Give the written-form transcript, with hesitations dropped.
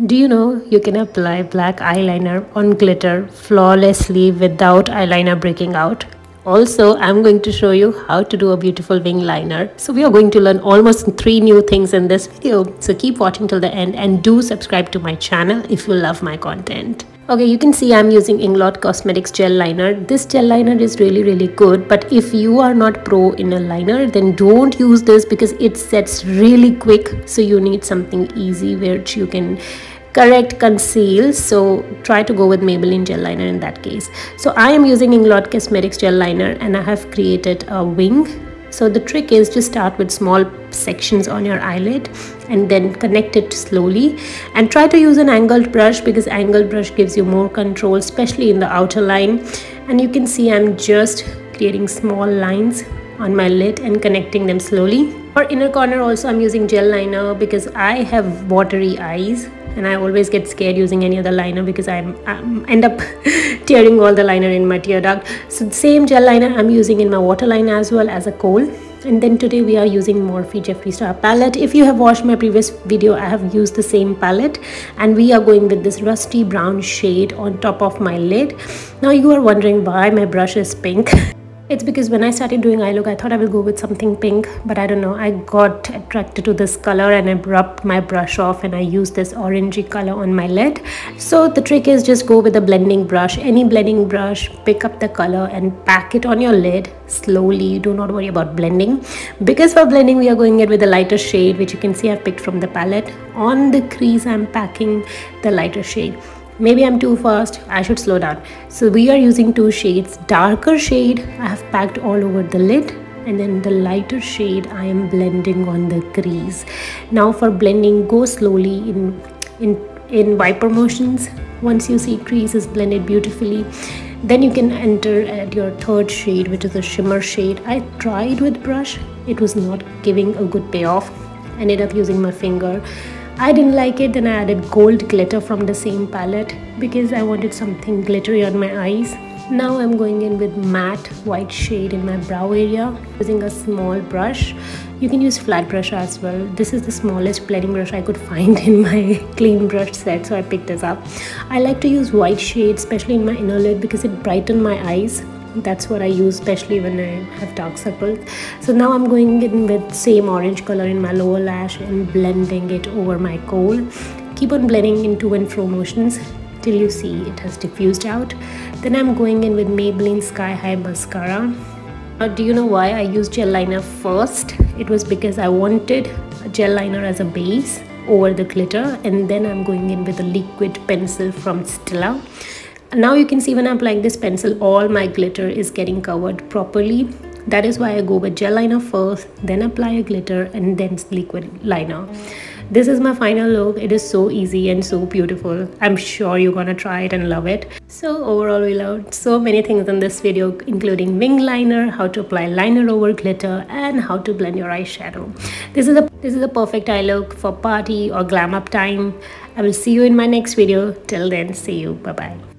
Do you know you can apply black eyeliner on glitter flawlessly without eyeliner breaking out? Also, I'm going to show you how to do a beautiful wing liner. So we are going to learn almost 3 new things in this video. So keep watching till the end and do subscribe to my channel if you love my content. Okay, you can see I'm using Inglot Cosmetics gel liner. This gel liner is really good, but if you are not pro in a liner, then don't use this because it sets really quick. So you need something easy which you can correct conceal. So try to go with Maybelline gel liner in that case. So I am using Inglot Cosmetics gel liner and I have created a wing. So the trick is just start with small sections on your eyelid and then connect it slowly, and try to use an angled brush because angled brush gives you more control, especially in the outer line. And you can see I'm just creating small lines on my lid and connecting them slowly. For inner corner also I'm using gel liner because I have watery eyes and I always get scared using any other liner because I end up tearing all the liner in my tear duct. So the same gel liner I'm using in my waterline as well as a kohl. And then today we are using Morphe Jeffree Star palette. If you have watched my previous video, I have used the same palette and we are going with this rusty brown shade on top of my lid. Now you are wondering why my brush is pink. It's because when I started doing eye look, I thought I will go with something pink, but I don't know, I got attracted to this color and I rubbed my brush off and I used this orangey color on my lid. So the trick is just go with a blending brush, any blending brush, pick up the color and pack it on your lid slowly. Do not worry about blending, because for blending we are going it with a lighter shade, which you can see I've picked from the palette. On the crease I'm packing the lighter shade. Maybe I'm too fast, I should slow down. So we are using 2 shades. Darker shade I have packed all over the lid, and then the lighter shade I am blending on the crease. Now for blending, go slowly in wiper motions. Once you see crease is blended beautifully, then you can enter at your 3rd shade, which is a shimmer shade. I tried with brush, it was not giving a good payoff. Ended up using my finger. I didn't like it, then I added gold glitter from the same palette because I wanted something glittery on my eyes. Now I'm going in with matte white shade in my brow area using a small brush. You can use flat brush as well. This is the smallest blending brush I could find in my clean brush set, so I picked this up. I like to use white shade, especially in my inner lid, because it brightens my eyes. That's what I use, especially when I have dark circles. So now I'm going in with same orange color in my lower lash and blending it over my kohl. Keep on blending in to and fro motions till you see it has diffused out. Then I'm going in with Maybelline Sky High Mascara. Now, do you know why I used gel liner first? It was because I wanted a gel liner as a base over the glitter, and then I'm going in with a liquid pencil from Stila. Now you can see when I'm applying this pencil, all my glitter is getting covered properly. That is why I go with gel liner first, then apply a glitter and then liquid liner. This is my final look. It is so easy and so beautiful. I'm sure you're gonna try it and love it. So overall we learned so many things in this video, including wing liner, how to apply liner over glitter, and how to blend your eyeshadow. This is a perfect eye look for party or glam up time. I will see you in my next video. Till then, see you. Bye bye.